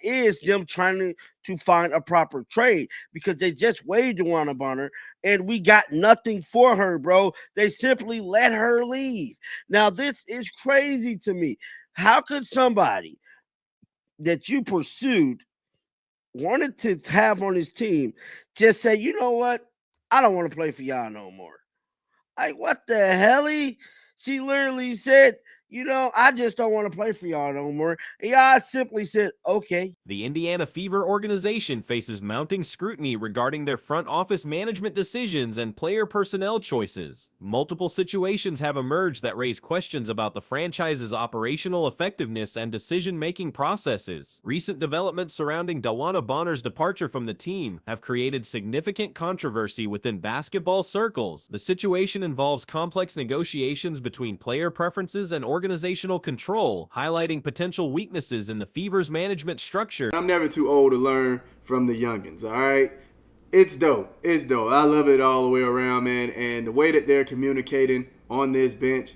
is them trying to find a proper trade because they just waived DeWanna Bonner and we got nothing for her, bro. They simply let her leave. Now, this is crazy to me. How could somebody that you pursued, wanted to have on his team, just say, you know what? I don't want to play for y'all no more. Like, what the hell? She literally said, I just don't want to play for y'all no more. And y'all simply said, okay. The Indiana Fever organization faces mounting scrutiny regarding their front office management decisions and player personnel choices. Multiple situations have emerged that raise questions about the franchise's operational effectiveness and decision-making processes. Recent developments surrounding DeWanna Bonner's departure from the team have created significant controversy within basketball circles. The situation involves complex negotiations between player preferences and organizational control, highlighting potential weaknesses in the Fever's management structure. I'm never too old to learn from the youngins, all right? It's dope. It's dope. I love it all the way around, man. And the way that they're communicating on this bench,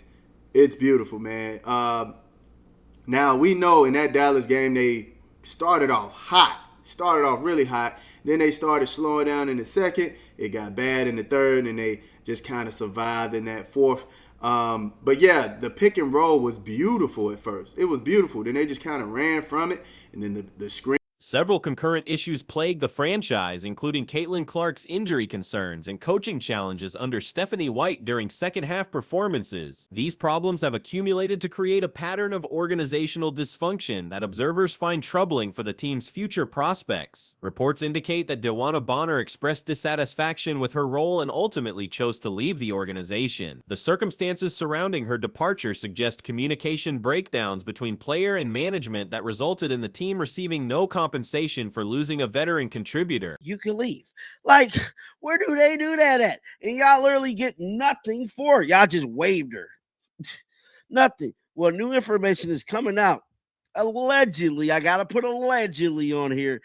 it's beautiful, man. Now, we know in that Dallas game, they started off hot. Started off really hot. Then they started slowing down in the second. It got bad in the third, and they just kind of survived in that fourth. But yeah, the pick and roll was beautiful at first. It was beautiful. Then they just kind of ran from it, and then the screen. Several concurrent issues plague the franchise, including Caitlin Clark's injury concerns and coaching challenges under Stephanie White during second-half performances. These problems have accumulated to create a pattern of organizational dysfunction that observers find troubling for the team's future prospects. Reports indicate that DeWanna Bonner expressed dissatisfaction with her role and ultimately chose to leave the organization. The circumstances surrounding her departure suggest communication breakdowns between player and management that resulted in the team receiving no compensation for losing a veteran contributor. You can leave. Like, where do they do that at? And y'all literally get nothing for it. Y'all just waived her. Nothing. Well, new information is coming out. Allegedly, I got to put allegedly on here,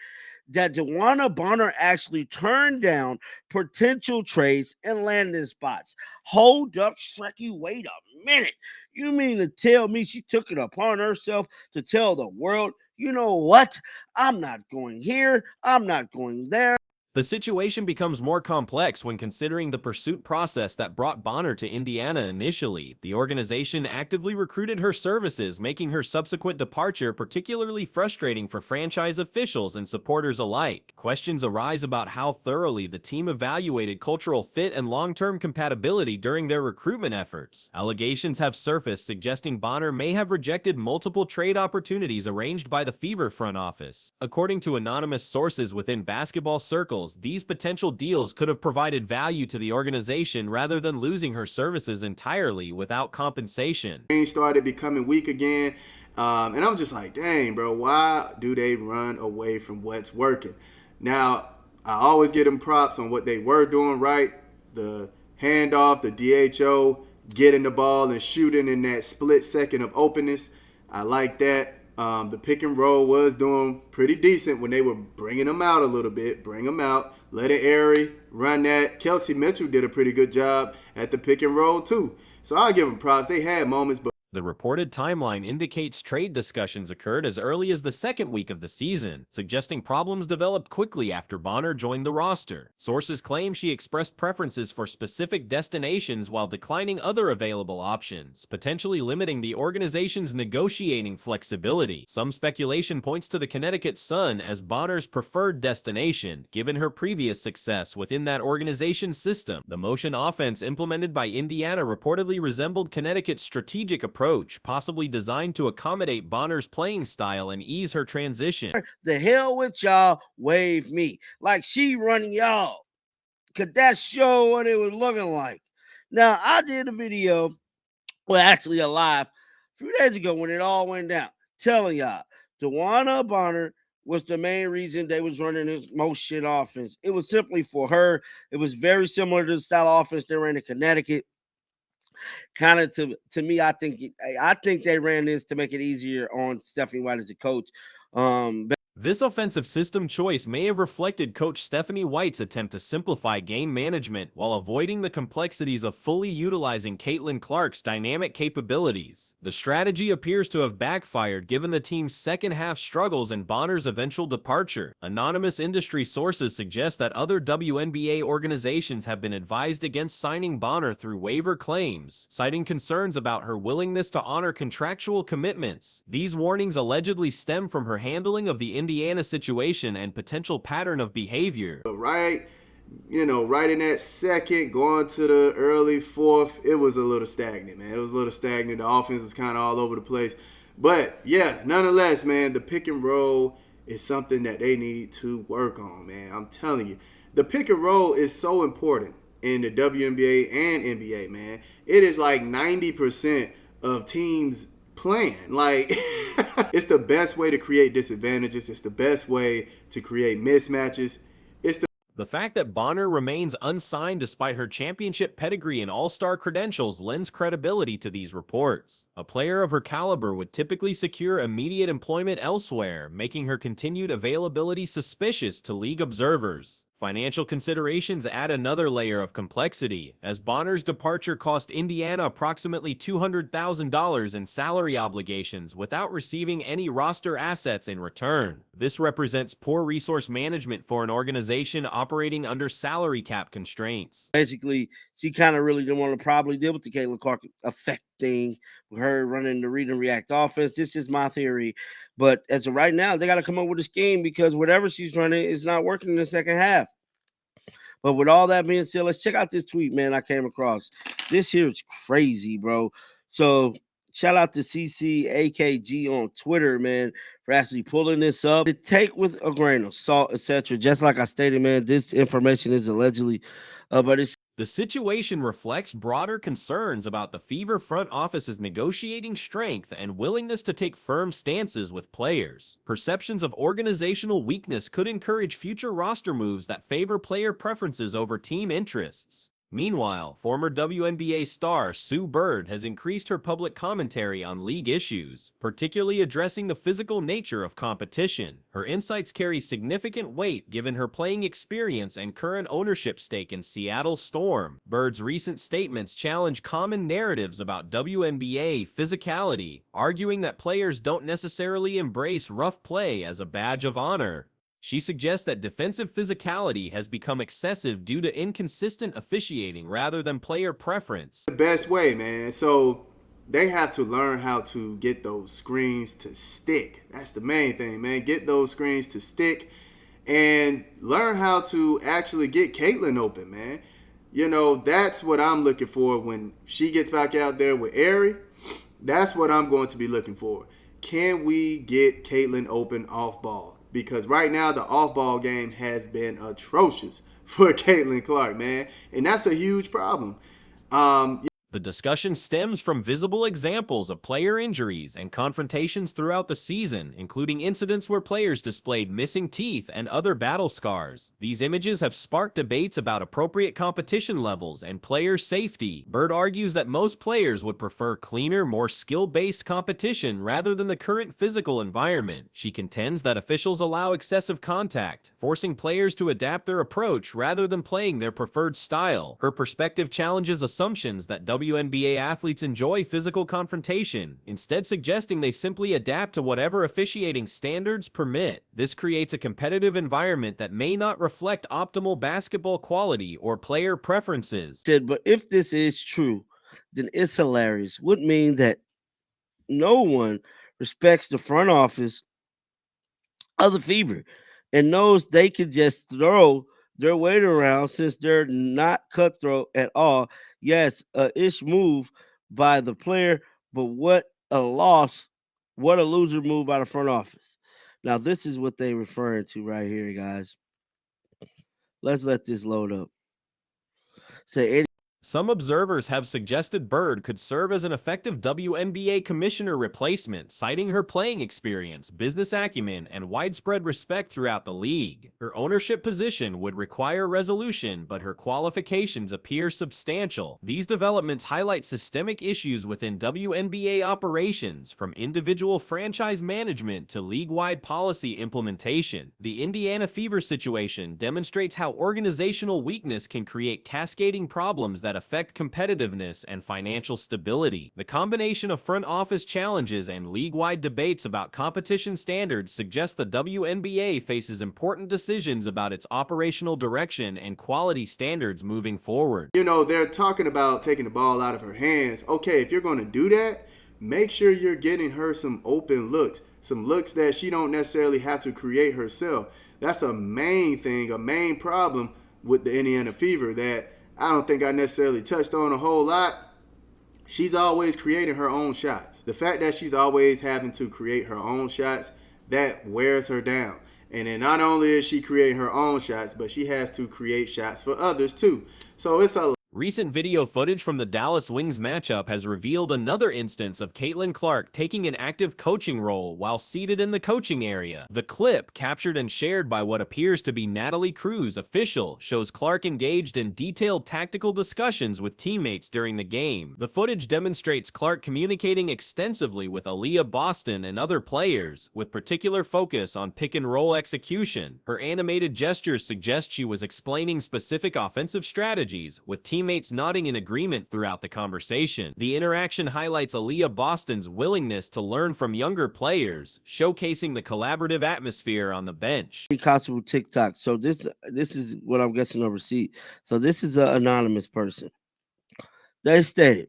that DeWanna Bonner actually turned down potential trades and landing spots. Hold up, Strecky, wait a minute. You mean to tell me she took it upon herself to tell the world, you know what? I'm not going here. I'm not going there. The situation becomes more complex when considering the pursuit process that brought Bonner to Indiana initially. The organization actively recruited her services, making her subsequent departure particularly frustrating for franchise officials and supporters alike. Questions arise about how thoroughly the team evaluated cultural fit and long-term compatibility during their recruitment efforts. Allegations have surfaced suggesting Bonner may have rejected multiple trade opportunities arranged by the Fever front office. According to anonymous sources within basketball circles, these potential deals could have provided value to the organization rather than losing her services entirely without compensation. Started becoming weak again, and I'm just like, dang, bro, why do they run away from what's working? Now, I always give them props on what they were doing right. The handoff, the DHO, getting the ball and shooting in that split second of openness. I like that. The pick and roll was doing pretty decent when they were bringing them out a little bit. Bring them out, let it airy, run that. Kelsey Mitchell did a pretty good job at the pick and roll too. So I'll give them props. They had moments, but the reported timeline indicates trade discussions occurred as early as the second week of the season, suggesting problems developed quickly after Bonner joined the roster. Sources claim she expressed preferences for specific destinations while declining other available options, potentially limiting the organization's negotiating flexibility. Some speculation points to the Connecticut Sun as Bonner's preferred destination, given her previous success within that organization's system. The motion offense implemented by Indiana reportedly resembled Connecticut's strategic approach, possibly designed to accommodate Bonner's playing style and ease her transition. The hell with y'all, wave me. Like she running y'all. Could that show what it was looking like? Now, I did a video, well, actually a live, a few days ago when it all went down, telling y'all, DeWanna Bonner was the main reason they was running this most shit offense. It was simply for her. It was very similar to the style of offense they ran in Connecticut. Kind of to me, I think they ran this to make it easier on Stephanie White as a coach. This offensive system choice may have reflected Coach Stephanie White's attempt to simplify game management while avoiding the complexities of fully utilizing Caitlin Clark's dynamic capabilities. The strategy appears to have backfired given the team's second-half struggles and Bonner's eventual departure. Anonymous industry sources suggest that other WNBA organizations have been advised against signing Bonner through waiver claims, citing concerns about her willingness to honor contractual commitments. These warnings allegedly stem from her handling of the Indiana situation and potential pattern of behavior. But right in that second, going to the early fourth, it was a little stagnant, man. It was a little stagnant. The offense was kind of all over the place. But, yeah, nonetheless, man, the pick and roll is something that they need to work on, man. I'm telling you. The pick and roll is so important in the WNBA and NBA, man. It is like 90% of teams playing. Like, it's the best way to create disadvantages. It's the best way to create mismatches. The fact that Bonner remains unsigned despite her championship pedigree and all-star credentials lends credibility to these reports. A player of her caliber would typically secure immediate employment elsewhere, making her continued availability suspicious to league observers. Financial considerations add another layer of complexity, as Bonner's departure cost Indiana approximately $200,000 in salary obligations without receiving any roster assets in return. This represents poor resource management for an organization operating under salary cap constraints. Basically, she kind of really didn't want to probably deal with the Caitlin Clark effect thing with her running the read and react offense. This is my theory. But as of right now, they got to come up with a scheme because whatever she's running is not working in the second half. But with all that being said, let's check out this tweet, man, I came across. This here is crazy, bro. So shout out to CCAKG on Twitter, man, for actually pulling this up. To take with a grain of salt, etc. Just like I stated, man, this information is allegedly, but it's the situation reflects broader concerns about the Fever front office's negotiating strength and willingness to take firm stances with players. Perceptions of organizational weakness could encourage future roster moves that favor player preferences over team interests. Meanwhile, former WNBA star Sue Bird has increased her public commentary on league issues, particularly addressing the physical nature of competition. Her insights carry significant weight given her playing experience and current ownership stake in Seattle Storm. Bird's recent statements challenge common narratives about WNBA physicality, arguing that players don't necessarily embrace rough play as a badge of honor. She suggests that defensive physicality has become excessive due to inconsistent officiating rather than player preference. The best way, man. So they have to learn how to get those screens to stick. That's the main thing, man. Get those screens to stick and learn how to actually get Caitlin open, man. You know, that's what I'm looking for when she gets back out there with Aerie. That's what I'm going to be looking for. Can we get Caitlin open off ball? Because right now the off-ball game has been atrocious for Caitlin Clark, man. And that's a huge problem. The discussion stems from visible examples of player injuries and confrontations throughout the season, including incidents where players displayed missing teeth and other battle scars. These images have sparked debates about appropriate competition levels and player safety. Bird argues that most players would prefer cleaner, more skill-based competition rather than the current physical environment. She contends that officials allow excessive contact, forcing players to adapt their approach rather than playing their preferred style. Her perspective challenges assumptions that WNBA athletes enjoy physical confrontation, instead suggesting they simply adapt to whatever officiating standards permit. This creates a competitive environment that may not reflect optimal basketball quality or player preferences. But if this is true, then it's hilarious. Would mean that no one respects the front office of the Fever and knows they can just throw their weight around since they're not cutthroat at all. Yes, a ish move by the player, but what a loss, what a loser move by the front office. Now, this is what they're referring to right here, guys. Let's let this load up. Say Some observers have suggested Bird could serve as an effective WNBA commissioner replacement, citing her playing experience, business acumen, and widespread respect throughout the league. Her ownership position would require resolution, but her qualifications appear substantial. These developments highlight systemic issues within WNBA operations, from individual franchise management to league-wide policy implementation. The Indiana Fever situation demonstrates how organizational weakness can create cascading problems that affect competitiveness and financial stability. The combination of front office challenges and league-wide debates about competition standards suggests the WNBA faces important decisions about its operational direction and quality standards moving forward. You know, they're talking about taking the ball out of her hands. Okay, if you're going to do that, make sure you're getting her some open looks, some looks that she don't necessarily have to create herself. That's a main thing, a main problem with the Indiana Fever that I don't think I necessarily touched on a whole lot. She's always creating her own shots. The fact that she's always having to create her own shots, that wears her down. And then not only is she creating her own shots, but she has to create shots for others too. So it's a Recent video footage from the Dallas Wings matchup has revealed another instance of Caitlin Clark taking an active coaching role while seated in the coaching area. The clip, captured and shared by what appears to be Natalie Cruz, official, shows Clark engaged in detailed tactical discussions with teammates during the game. The footage demonstrates Clark communicating extensively with Aaliyah Boston and other players, with particular focus on pick-and-roll execution. Her animated gestures suggest she was explaining specific offensive strategies, with teammates nodding in agreement throughout the conversation. The interaction highlights Aaliyah Boston's willingness to learn from younger players, showcasing the collaborative atmosphere on the bench. Possible TikTok. So this is what I'm guessing overseas. So this is an anonymous person. They stated,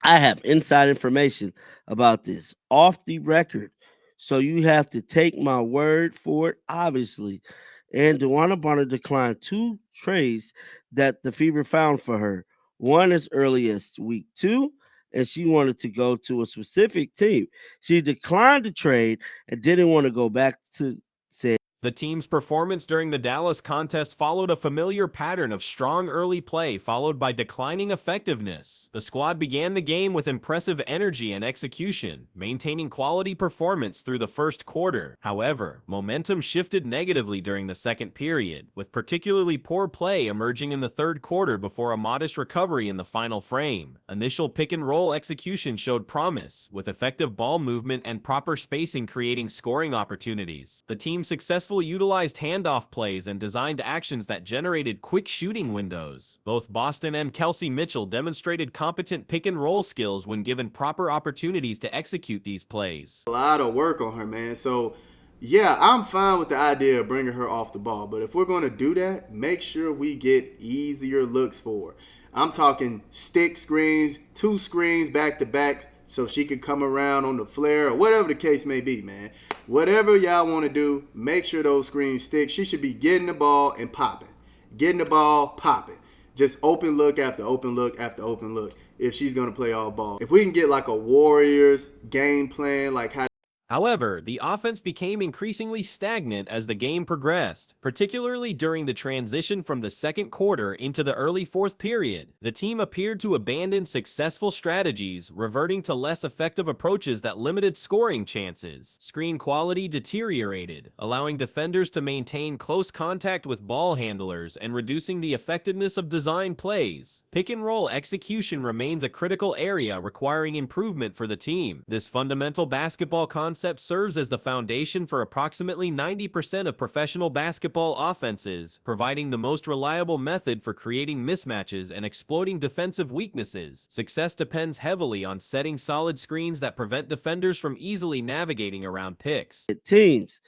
I have inside information about this off the record. So you have to take my word for it, obviously. And DeWanna Bonner declined 2 trades that the Fever found for her. One as early as week 2, and she wanted to go to a specific team. She declined the trade and didn't want to go back to say. The team's performance during the Dallas contest followed a familiar pattern of strong early play followed by declining effectiveness. The squad began the game with impressive energy and execution, maintaining quality performance through the first quarter. However, momentum shifted negatively during the second period, with particularly poor play emerging in the third quarter before a modest recovery in the final frame. Initial pick-and-roll execution showed promise, with effective ball movement and proper spacing creating scoring opportunities. The team successfully utilized handoff plays and designed actions that generated quick shooting windows. Both Boston and Kelsey Mitchell demonstrated competent pick-and-roll skills when given proper opportunities to execute these plays. A lot of work on her, man. So, yeah, I'm fine with the idea of bringing her off the ball. But if we're going to do that, make sure we get easier looks for her. I'm talking stick screens, 2 screens back-to-back, so she could come around on the flare or whatever the case may be, man. Whatever y'all want to do, make sure those screens stick. She should be getting the ball and popping. Getting the ball, popping. Just open look after open look after open look if she's going to play all ball. If we can get like a Warriors game plan, like how. However, the offense became increasingly stagnant as the game progressed, particularly during the transition from the second quarter into the early fourth period. The team appeared to abandon successful strategies, reverting to less effective approaches that limited scoring chances. Screen quality deteriorated, allowing defenders to maintain close contact with ball handlers and reducing the effectiveness of design plays. Pick-and-roll execution remains a critical area requiring improvement for the team. This fundamental basketball concept serves as the foundation for approximately 90% of professional basketball offenses, providing the most reliable method for creating mismatches and exploiting defensive weaknesses. Success depends heavily on setting solid screens that prevent defenders from easily navigating around picks. Teams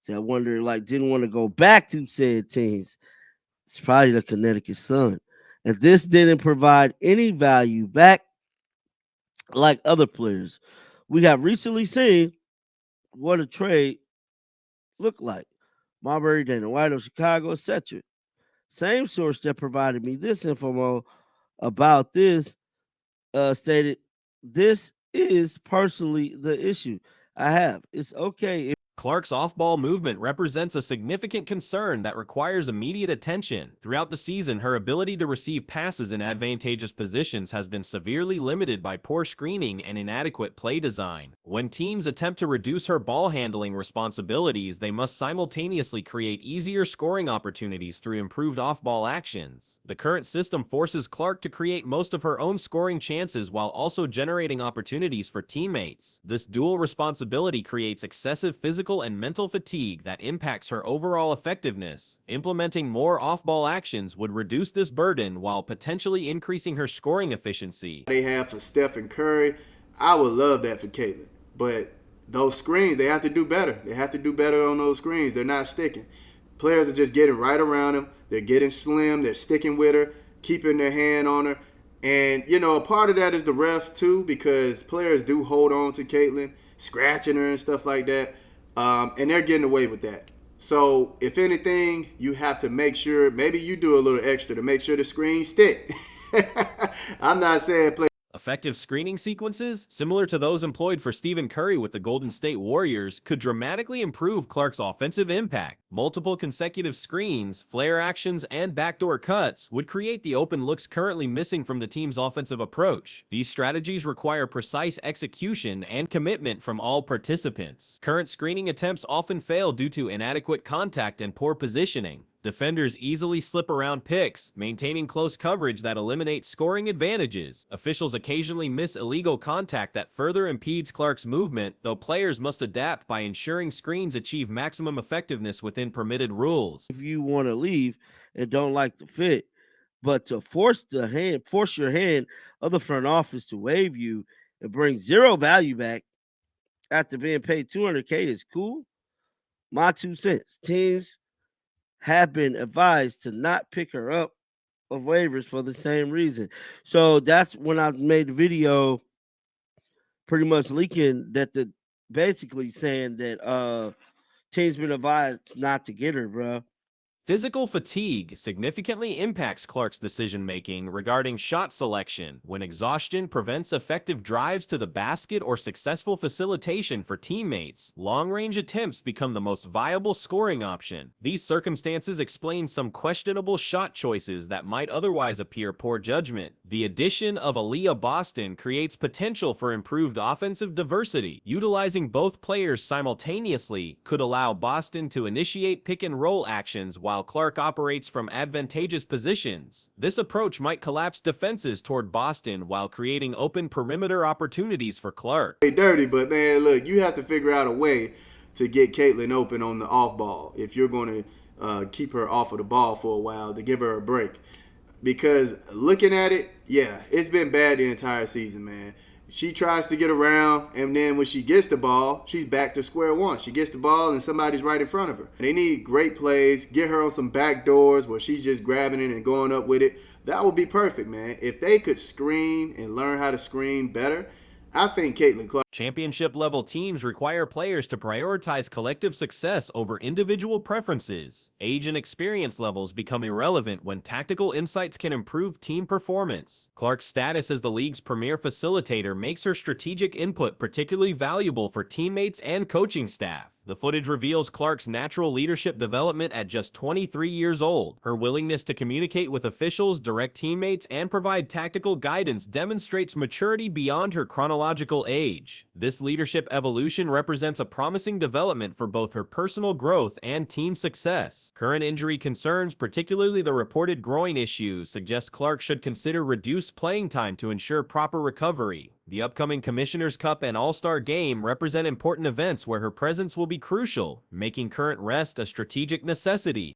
that didn't want to go back to said teams. It's probably the Connecticut Sun. And this didn't provide any value back like other players. We have recently seen what a trade looked like. Marbury, Dana White of Chicago, etc. Same source that provided me this info about this stated, this is personally the issue I have. It's okay if Clark's off-ball movement represents a significant concern that requires immediate attention. Throughout the season, her ability to receive passes in advantageous positions has been severely limited by poor screening and inadequate play design. When teams attempt to reduce her ball handling responsibilities, they must simultaneously create easier scoring opportunities through improved off-ball actions. The current system forces Clark to create most of her own scoring chances while also generating opportunities for teammates. This dual responsibility creates excessive physical and mental fatigue that impacts her overall effectiveness. Implementing more off-ball actions would reduce this burden while potentially increasing her scoring efficiency. They have for Steph and Curry. I would love that for Caitlin. But those screens, they have to do better. They have to do better on those screens. They're not sticking. Players are just getting right around them. They're getting slim. They're sticking with her, keeping their hand on her. And, you know, a part of that is the ref, too, because players do hold on to Caitlin, scratching her and stuff like that. And they're getting away with that. So, if anything, you have to make sure, maybe you do a little extra to make sure the screens stick. I'm not saying play. Effective screening sequences, similar to those employed for Stephen Curry with the Golden State Warriors, could dramatically improve Clark's offensive impact. Multiple consecutive screens, flare actions, and backdoor cuts would create the open looks currently missing from the team's offensive approach. These strategies require precise execution and commitment from all participants. Current screening attempts often fail due to inadequate contact and poor positioning. Defenders easily slip around picks, maintaining close coverage that eliminates scoring advantages. Officials occasionally miss illegal contact that further impedes Clark's movement, though players must adapt by ensuring screens achieve maximum effectiveness within permitted rules. If you want to leave and don't like the fit, but to force your hand of the front office to waive you and bring zero value back after being paid $200K is cool. My 2 cents. Teams have been advised to not pick her up of waivers for the same reason. So that's when I made the video pretty much leaking that basically saying that teams been advised not to get her, bro. Physical fatigue significantly impacts Clark's decision-making regarding shot selection when exhaustion prevents effective drives to the basket or successful facilitation for teammates. Long-range attempts become the most viable scoring option. These circumstances explain some questionable shot choices that might otherwise appear poor judgment. The addition of Aaliyah Boston creates potential for improved offensive diversity. Utilizing both players simultaneously could allow Boston to initiate pick-and-roll actions while Clark operates from advantageous positions. This approach might collapse defenses toward Boston while creating open perimeter opportunities for Clark. Dirty, but man, look, you have to figure out a way to get Caitlin open on the off ball if you're going to keep her off of the ball for a while to give her a break. Because looking at it, yeah, it's been bad the entire season, man. She tries to get around, and then when she gets the ball, she's back to square one. She gets the ball, and somebody's right in front of her. They need great plays. Get her on some back doors where she's just grabbing it and going up with it. That would be perfect, man. If they could screen and learn how to screen better, I think Caitlin Clark. Championship-level teams require players to prioritize collective success over individual preferences. Age and experience levels become irrelevant when tactical insights can improve team performance. Clark's status as the league's premier facilitator makes her strategic input particularly valuable for teammates and coaching staff. The footage reveals Clark's natural leadership development at just 23 years old. Her willingness to communicate with officials, direct teammates, and provide tactical guidance demonstrates maturity beyond her chronological age. This leadership evolution represents a promising development for both her personal growth and team success. Current injury concerns, particularly the reported groin issues, suggest Clark should consider reduced playing time to ensure proper recovery. The upcoming Commissioner's Cup and All-Star Game represent important events where her presence will be crucial, making current rest a strategic necessity.